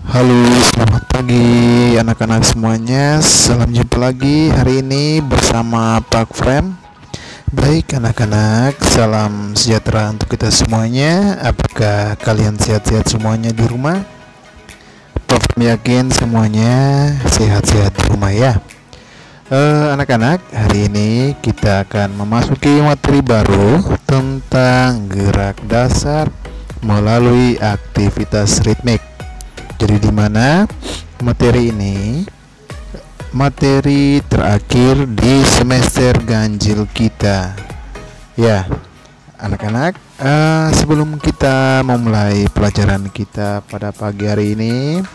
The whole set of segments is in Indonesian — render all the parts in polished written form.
Halo, selamat pagi anak-anak semuanya. Salam jumpa lagi hari ini bersama Pak Frame. Baik anak-anak, salam sejahtera untuk kita semuanya. Apakah kalian sehat-sehat semuanya di rumah? Pak Frame yakin semuanya sehat-sehat di rumah ya. Anak-anak, hari ini kita akan memasuki materi baru tentang gerak dasar melalui aktivitas ritmik. Jadi di mana materi ini materi terakhir di semester ganjil kita. Ya, anak-anak, sebelum kita memulai pelajaran kita pada pagi hari ini,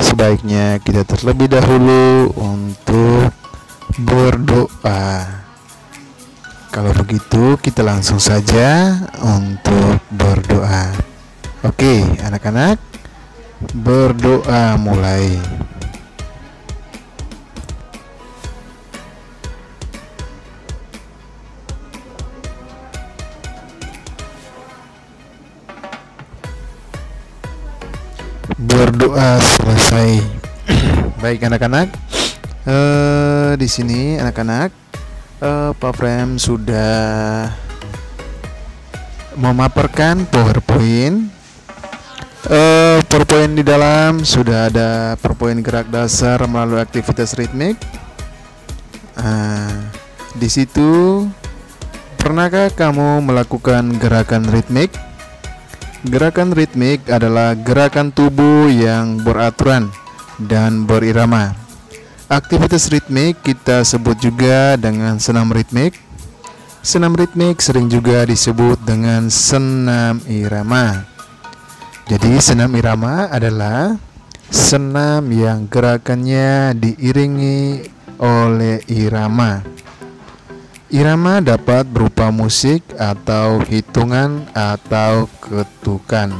sebaiknya kita terlebih dahulu untuk berdoa. Kalau begitu, kita langsung saja untuk berdoa. Oke, anak-anak, berdoa mulai. Berdoa selesai. Baik anak-anak, di sini anak-anak, Pak Frame sudah memaparkan PowerPoint. PowerPoint di dalam sudah ada PowerPoint gerak dasar melalui aktivitas ritmik. Di situ, pernahkah kamu melakukan gerakan ritmik? Gerakan ritmik adalah gerakan tubuh yang beraturan dan berirama. Aktivitas ritmik kita sebut juga dengan senam ritmik. Senam ritmik sering juga disebut dengan senam irama. Jadi senam irama adalah senam yang gerakannya diiringi oleh irama. Irama dapat berupa musik atau hitungan atau ketukan.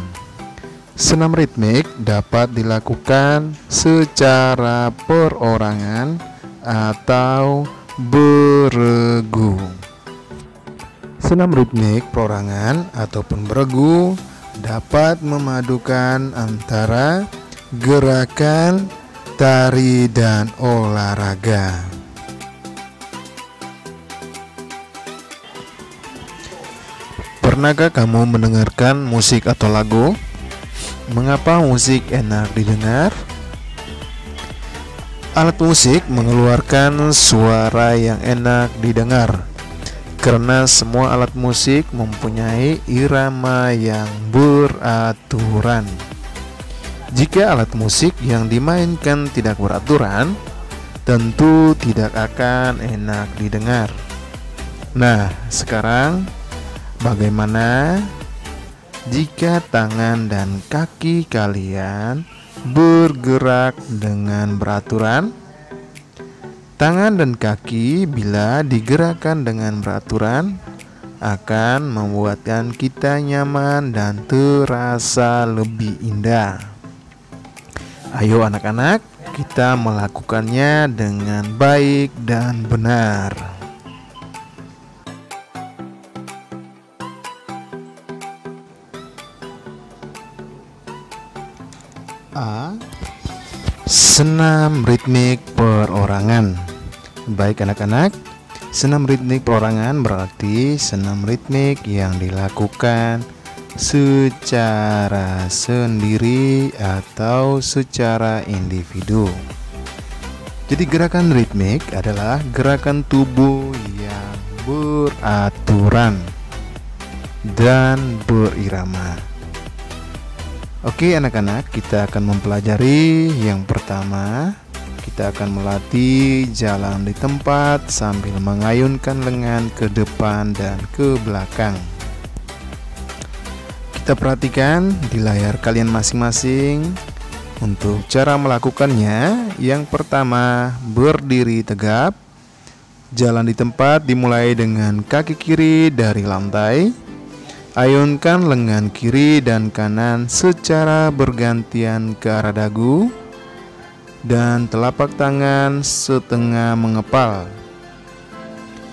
Senam ritmik dapat dilakukan secara perorangan atau beregu. Senam ritmik perorangan ataupun beregu dapat memadukan antara gerakan, tari, dan olahraga. Pernahkah kamu mendengarkan musik atau lagu? Mengapa musik enak didengar? Alat musik mengeluarkan suara yang enak didengar karena semua alat musik mempunyai irama yang beraturan. Jika alat musik yang dimainkan tidak beraturan, tentu tidak akan enak didengar. Nah, sekarang bagaimana jika tangan dan kaki kalian bergerak dengan beraturan? Tangan dan kaki bila digerakkan dengan beraturan akan membuatkan kita nyaman dan terasa lebih indah. Ayo anak-anak, kita melakukannya dengan baik dan benar. A. Senam ritmik perorangan. Baik anak-anak, senam ritmik perorangan berarti senam ritmik yang dilakukan secara sendiri atau secara individu. Jadi gerakan ritmik adalah gerakan tubuh yang beraturan dan berirama. Oke anak-anak, kita akan mempelajari yang pertama. Kita akan melatih jalan di tempat sambil mengayunkan lengan ke depan dan ke belakang. Kita perhatikan di layar kalian masing-masing. Untuk cara melakukannya, yang pertama berdiri tegap. Jalan di tempat dimulai dengan kaki kiri dari lantai. Ayunkan lengan kiri dan kanan secara bergantian ke arah dagu dan telapak tangan setengah mengepal.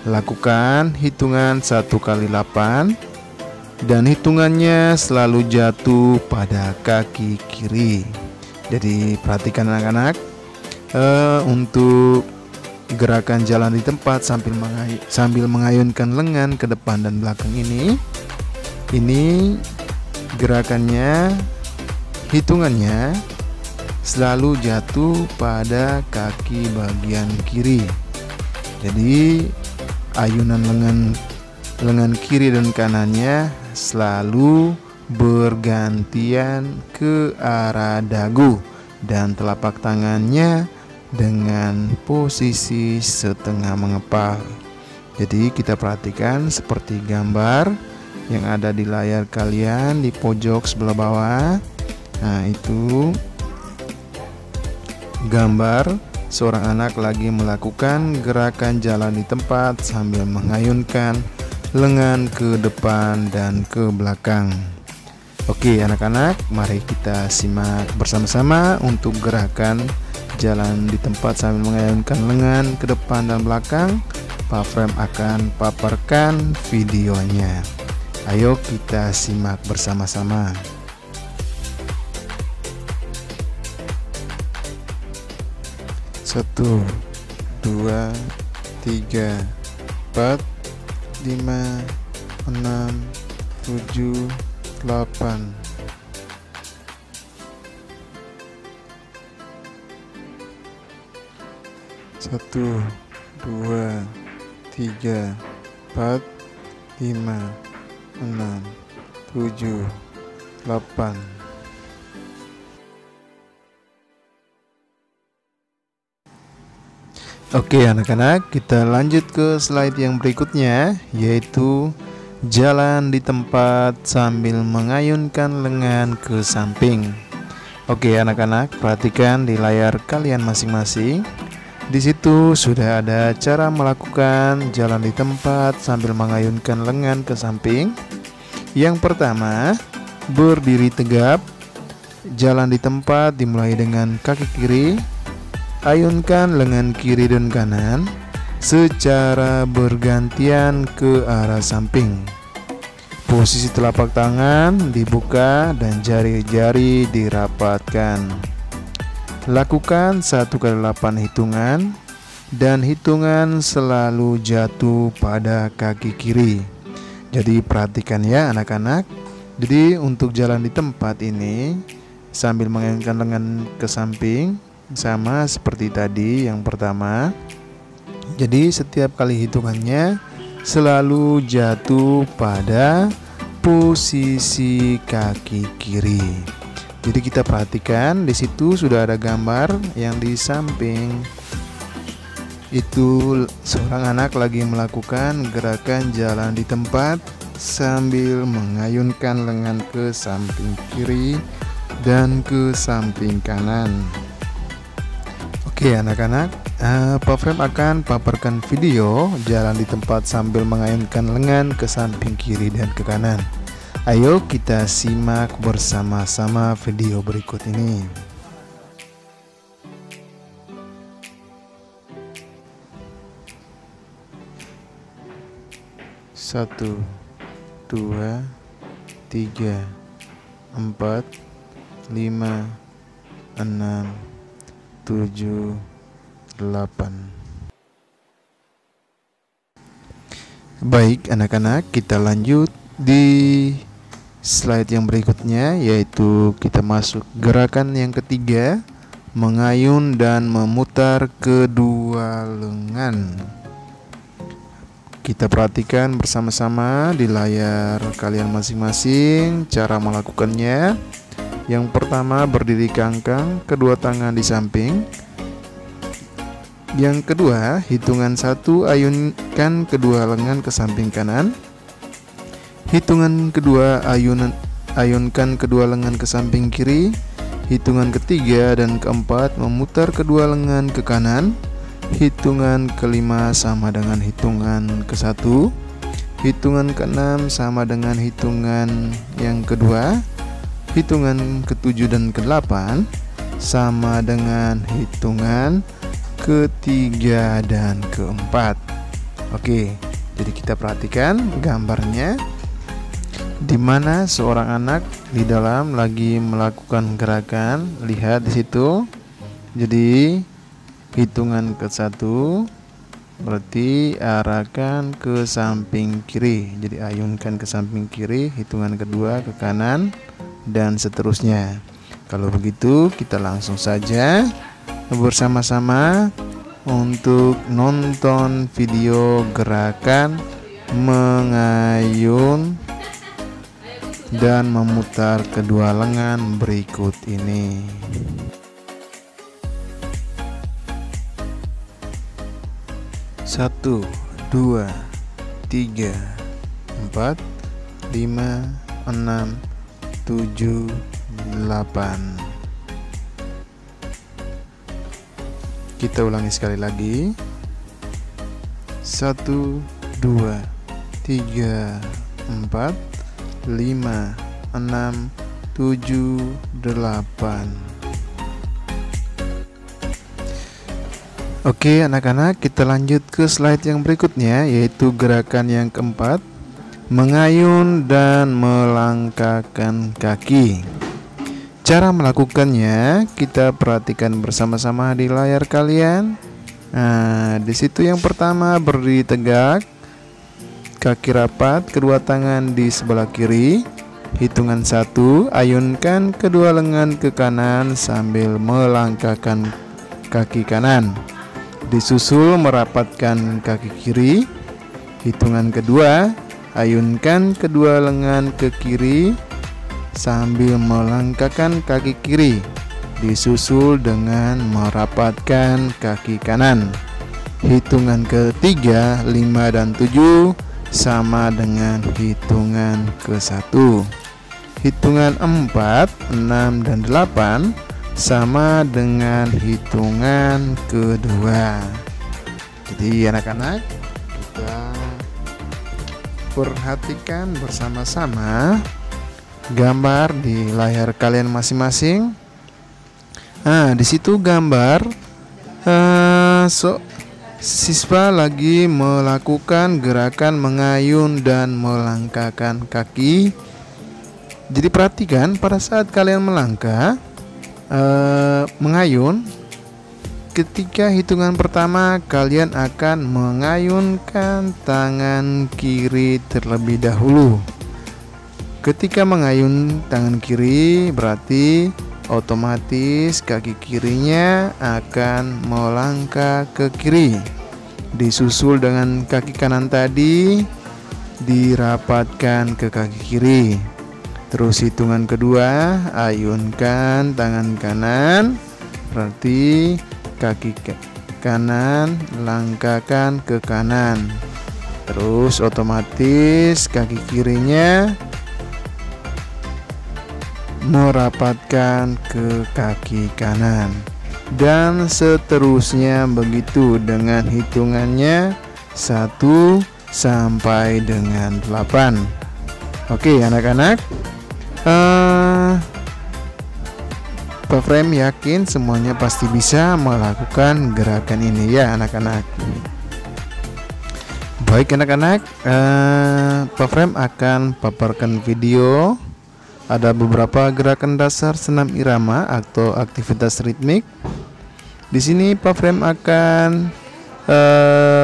Lakukan hitungan 1 kali 8 dan hitungannya selalu jatuh pada kaki kiri. Jadi perhatikan anak-anak, untuk gerakan jalan di tempat sambil mengayunkan lengan ke depan dan belakang ini gerakannya, hitungannya selalu jatuh pada kaki bagian kiri. Jadi ayunan lengan kiri dan kanannya selalu bergantian ke arah dagu dan telapak tangannya dengan posisi setengah mengepal. Jadi kita perhatikan seperti gambar yang ada di layar kalian di pojok sebelah bawah. Nah, itu gambar seorang anak lagi melakukan gerakan jalan di tempat sambil mengayunkan lengan ke depan dan ke belakang. Oke anak-anak, mari kita simak bersama-sama untuk gerakan jalan di tempat sambil mengayunkan lengan ke depan dan belakang. Pak Frem akan paparkan videonya. Ayo kita simak bersama-sama. 1, 2, 3, 4, 5, 6, 7, 8. Satu, dua, tiga, 4, 5, 6, 7, 8. Oke anak-anak, kita lanjut ke slide yang berikutnya, yaitu jalan di tempat sambil mengayunkan lengan ke samping. Oke anak-anak, perhatikan di layar kalian masing-masing. Di situ sudah ada cara melakukan jalan di tempat sambil mengayunkan lengan ke samping. Yang pertama, berdiri tegap. Jalan di tempat dimulai dengan kaki kiri. Ayunkan lengan kiri dan kanan secara bergantian ke arah samping. Posisi telapak tangan dibuka dan jari-jari dirapatkan. Lakukan 1 kali 8 hitungan dan hitungan selalu jatuh pada kaki kiri. Jadi perhatikan ya anak-anak. Jadi untuk jalan di tempat ini sambil mengayunkan lengan ke samping sama seperti tadi yang pertama. Jadi setiap kali hitungannya selalu jatuh pada posisi kaki kiri. Jadi kita perhatikan di situ sudah ada gambar yang di samping itu seorang anak lagi melakukan gerakan jalan di tempat sambil mengayunkan lengan ke samping kiri dan ke samping kanan. Oke anak-anak, Pak Frem akan paparkan video jalan di tempat sambil mengayunkan lengan ke samping kiri dan ke kanan. Ayo kita simak bersama-sama video berikut ini. 1, 2, 3, 4, 5, 6, 7, 8. Baik anak-anak, kita lanjut di slide yang berikutnya, yaitu kita masuk gerakan yang ketiga, mengayun dan memutar kedua lengan. Kita perhatikan bersama-sama di layar kalian masing-masing cara melakukannya. Yang pertama, berdiri kangkang, kedua tangan di samping. Yang kedua, hitungan 1, ayunkan kedua lengan ke samping kanan. Hitungan kedua, ayunkan kedua lengan ke samping kiri. Hitungan ketiga dan keempat, memutar kedua lengan ke kanan. Hitungan kelima sama dengan hitungan ke-1. Hitungan ke-6 sama dengan hitungan yang kedua. Hitungan ke-7 dan ke-8 sama dengan hitungan ke-3 dan ke-4. Oke, jadi kita perhatikan gambarnya. di mana seorang anak di dalam lagi melakukan gerakan. Lihat di situ. Jadi hitungan ke-1 berarti arahkan ke samping kiri. Jadi ayunkan ke samping kiri, hitungan kedua ke kanan, dan seterusnya. Kalau begitu kita langsung saja bersama-sama untuk nonton video gerakan mengayun dan memutar kedua lengan berikut ini. 1, 2, 3, 4, 5, 6, 7, 8. Kita ulangi sekali lagi. 1, 2, 3, 4, 5, 6, 7, 8. Oke anak-anak, kita lanjut ke slide yang berikutnya, yaitu gerakan yang keempat, mengayun dan melangkahkan kaki. Cara melakukannya kita perhatikan bersama-sama di layar kalian. Nah, di situ yang pertama berdiri tegak, kaki rapat, kedua tangan di sebelah kiri. Hitungan 1, ayunkan kedua lengan ke kanan sambil melangkahkan kaki kanan. Disusul merapatkan kaki kiri. Hitungan kedua, ayunkan kedua lengan ke kiri sambil melangkahkan kaki kiri. Disusul dengan merapatkan kaki kanan. Hitungan ketiga, 5 dan 7 sama dengan hitungan ke-1. Hitungan 4, 6 dan 8 sama dengan hitungan kedua. Jadi anak-anak, kita perhatikan bersama-sama gambar di layar kalian masing-masing. Nah, di situ gambar siswa lagi melakukan gerakan mengayun dan melangkahkan kaki. Jadi perhatikan pada saat kalian melangkah, mengayun, ketika hitungan pertama kalian akan mengayunkan tangan kiri terlebih dahulu. Ketika mengayun tangan kiri berarti otomatis kaki kirinya akan melangkah ke kiri, disusul dengan kaki kanan tadi dirapatkan ke kaki kiri. Terus hitungan kedua, ayunkan tangan kanan, berarti kaki kanan langkahkan ke kanan. Terus otomatis kaki kirinya merapatkan ke kaki kanan. Dan seterusnya begitu dengan hitungannya 1 sampai dengan 8. Oke anak-anak, Pak Frem yakin semuanya pasti bisa melakukan gerakan ini ya anak-anak. Baik anak-anak, Pak Frem akan paparkan video. Ada beberapa gerakan dasar senam irama atau aktivitas ritmik. Di sini Pak Frem akan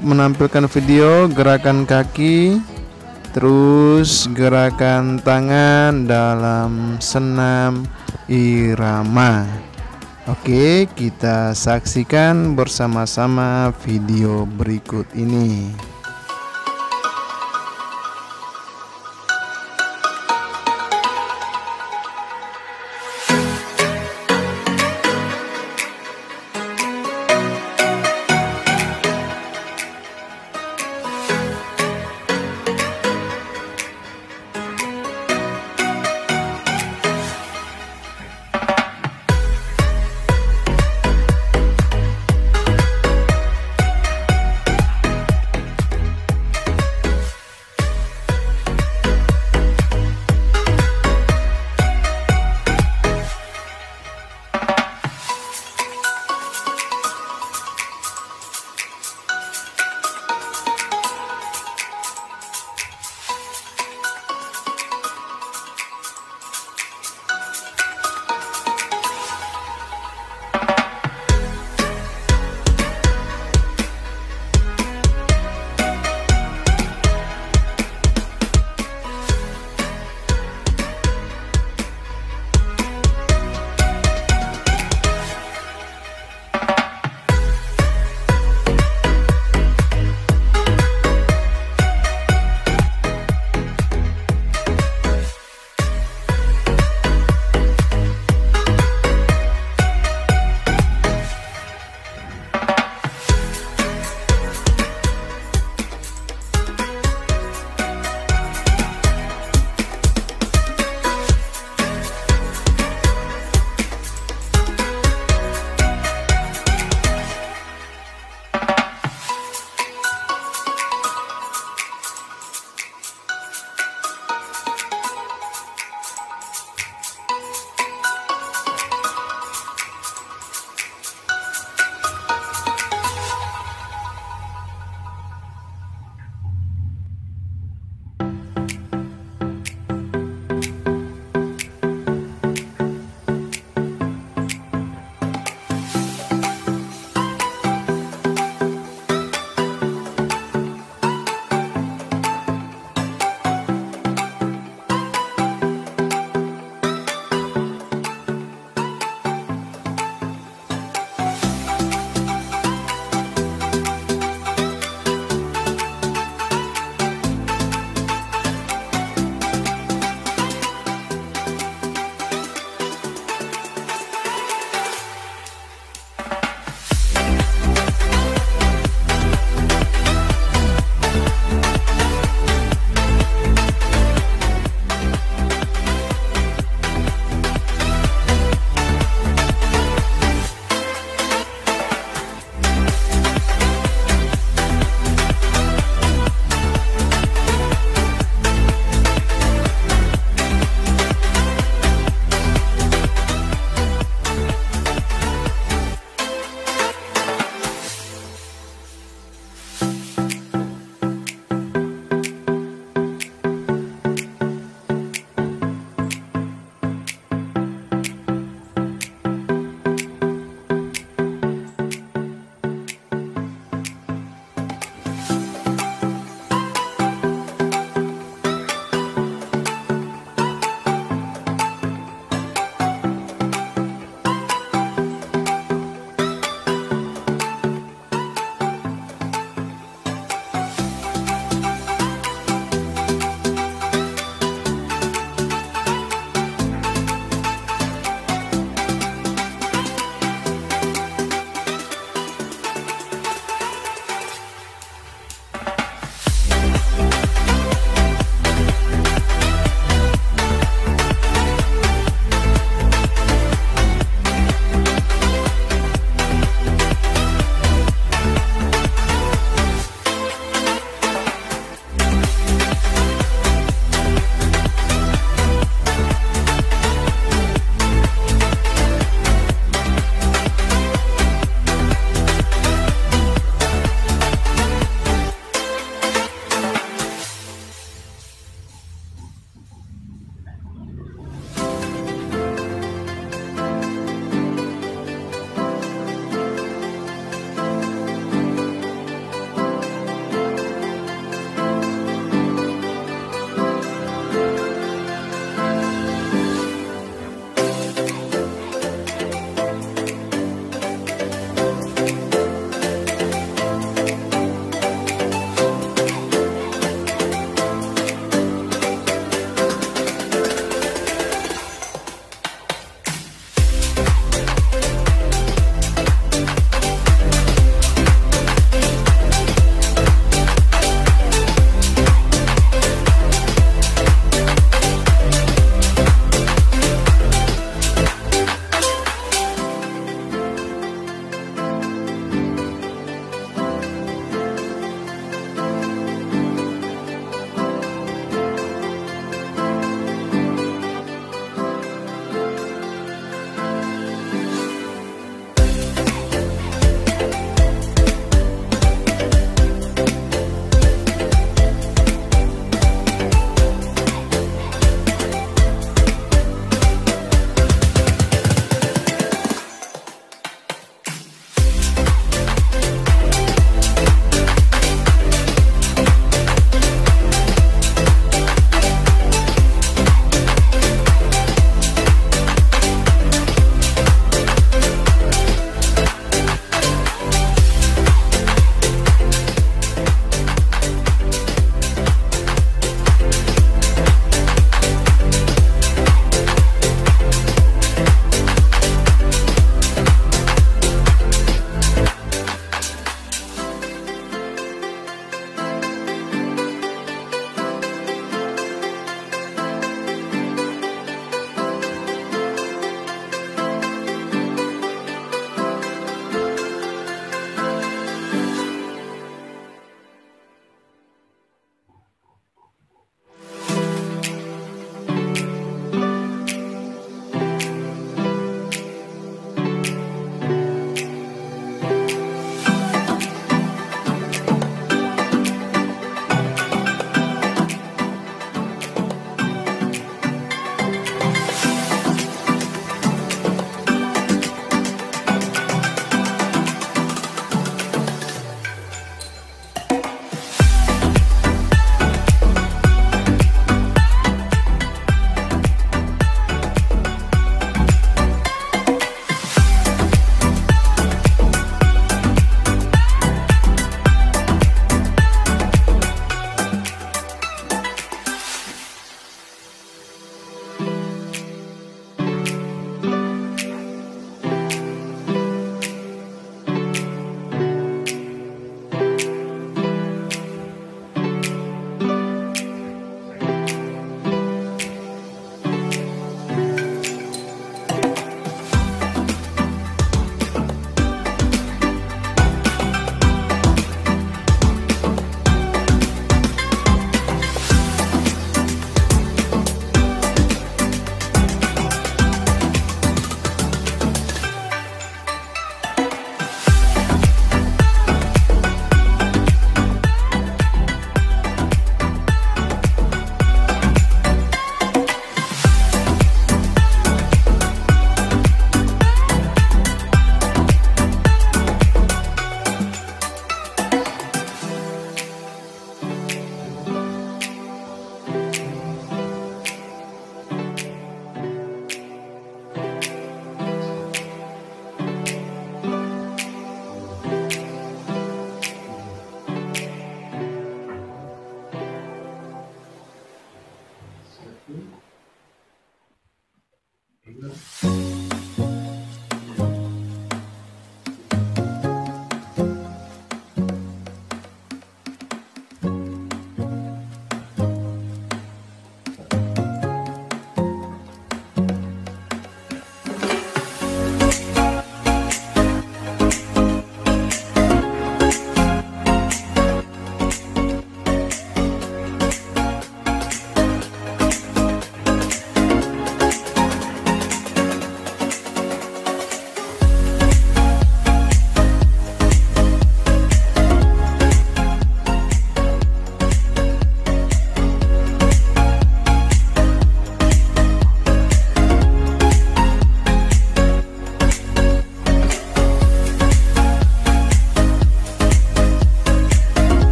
menampilkan video gerakan kaki, terus gerakan tangan dalam senam irama. Oke, kita saksikan bersama-sama video berikut ini.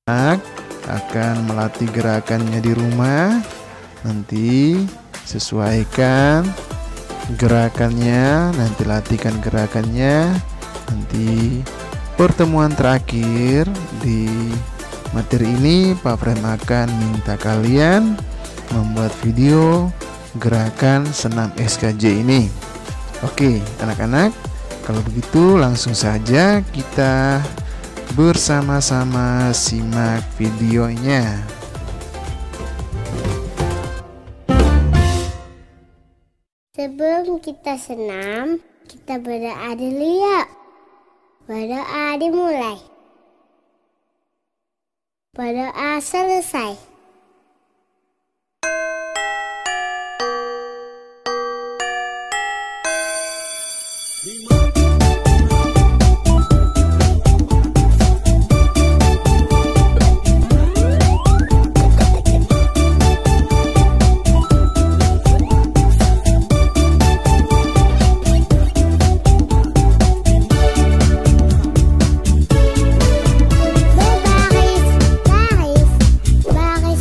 akan melatih gerakannya di rumah. Nanti sesuaikan gerakannya, nanti latihkan gerakannya. Nanti pertemuan terakhir di materi ini Pak Frem akan minta kalian membuat video gerakan senam SKJ ini. Oke anak-anak, kalau begitu langsung saja kita bersama-sama simak videonya. Sebelum kita senam, kita berdoa dulu ya. Berdoa dimulai. Berdoa selesai. Baris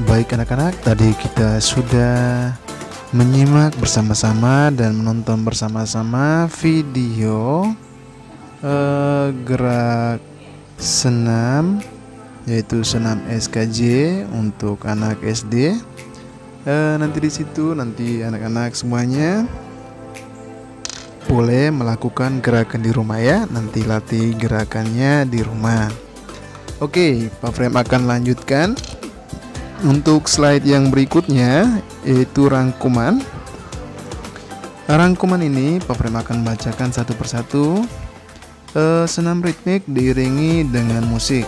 Baik anak-anak, tadi kita sudah menyimak bersama-sama dan menonton bersama-sama video gerak senam, yaitu senam SKJ untuk anak SD. Nanti di situ anak-anak semuanya boleh melakukan gerakan di rumah ya. Nanti latih gerakannya di rumah. Oke, Pak Frem akan lanjutkan untuk slide yang berikutnya, yaitu rangkuman. Rangkuman ini Pak Frem akan bacakan satu persatu. Senam ritmik diiringi dengan musik.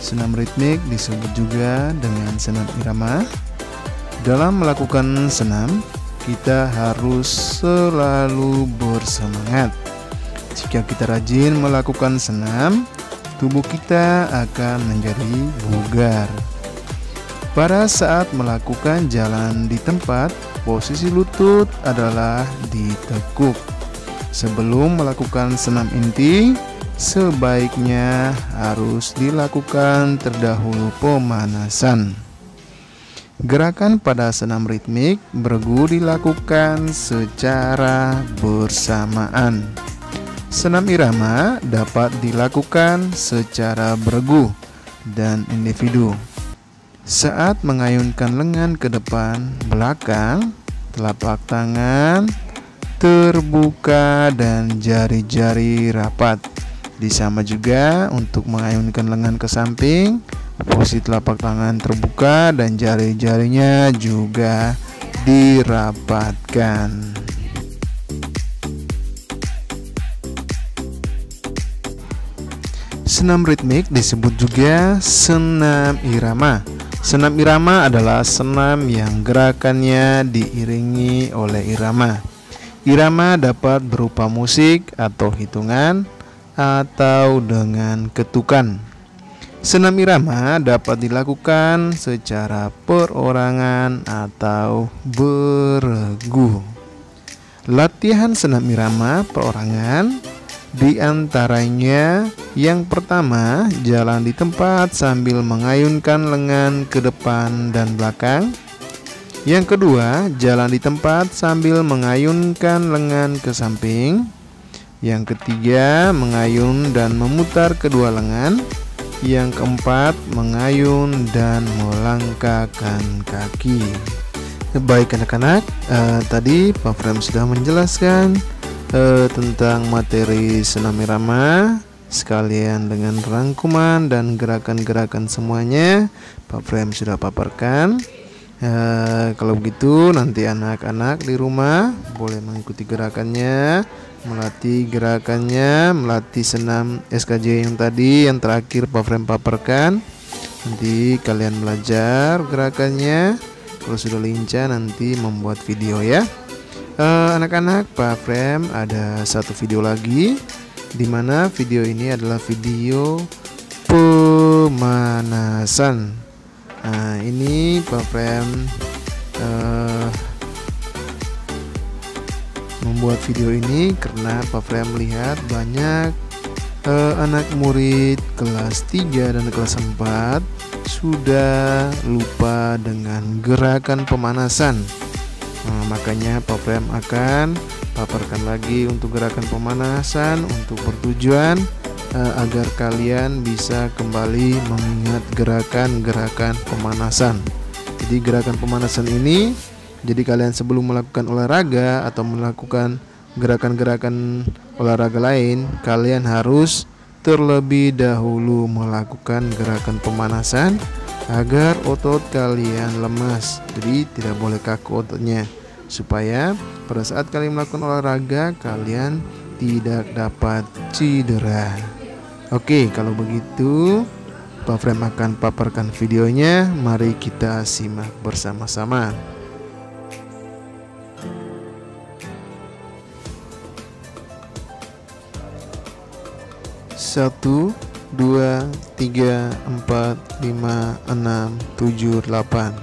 Senam ritmik disebut juga dengan senam irama. Dalam melakukan senam, kita harus selalu bersemangat. Jika kita rajin melakukan senam, tubuh kita akan menjadi bugar. Pada saat melakukan jalan di tempat, posisi lutut adalah ditekuk. Sebelum melakukan senam inti, sebaiknya harus dilakukan terdahulu pemanasan. Gerakan pada senam ritmik bergu dilakukan secara bersamaan. Senam irama dapat dilakukan secara bergu dan individu. Saat mengayunkan lengan ke depan, belakang, telapak tangan terbuka dan jari-jari rapat. Disama juga untuk mengayunkan lengan ke samping, posisi telapak tangan terbuka dan jari-jarinya juga dirapatkan. Senam ritmik disebut juga senam irama. Senam irama adalah senam yang gerakannya diiringi oleh irama. Irama dapat berupa musik atau hitungan atau dengan ketukan. Senam irama dapat dilakukan secara perorangan atau beregu. Latihan senam irama perorangan diantaranya yang pertama, jalan di tempat sambil mengayunkan lengan ke depan dan belakang. Yang kedua, jalan di tempat sambil mengayunkan lengan ke samping. Yang ketiga, mengayun dan memutar kedua lengan. Yang keempat, mengayun dan melangkahkan kaki. Baik anak-anak, tadi Pak Frem sudah menjelaskan tentang materi senam irama sekalian dengan rangkuman dan gerakan-gerakan semuanya Pak Frem sudah paparkan. Kalau begitu nanti anak-anak di rumah boleh mengikuti gerakannya, melatih gerakannya, melatih senam SKJ yang tadi yang terakhir Pak Frem paparkan. Nanti kalian belajar gerakannya. Kalau sudah lincah nanti membuat video ya. Anak-anak, Pak Frem ada satu video lagi, di mana video ini adalah video pemanasan. Nah, ini Pak Frem membuat video ini karena Pak Frem melihat banyak anak murid kelas 3 dan kelas 4 sudah lupa dengan gerakan pemanasan. Makanya Pak Frem akan paparkan lagi untuk gerakan pemanasan untuk bertujuan agar kalian bisa kembali mengingat gerakan-gerakan pemanasan. Jadi gerakan pemanasan ini, jadi kalian sebelum melakukan olahraga atau melakukan gerakan-gerakan olahraga lain, kalian harus terlebih dahulu melakukan gerakan pemanasan agar otot kalian lemas. Jadi tidak boleh kaku ototnya, supaya pada saat kalian melakukan olahraga kalian tidak dapat cedera. Oke, kalau begitu Pak Frem akan paparkan videonya. Mari kita simak bersama-sama. 1, 2, 3, 4, 5, 6, 7, 8.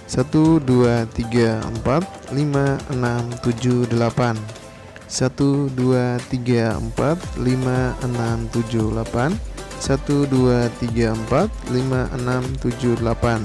1, 2, 3, 4, 5, 6, 7, 8. 1, 2, 3, 4, 5, 6, 7, 8. 1, 2, 3, 4, 5, 6, 7, 8.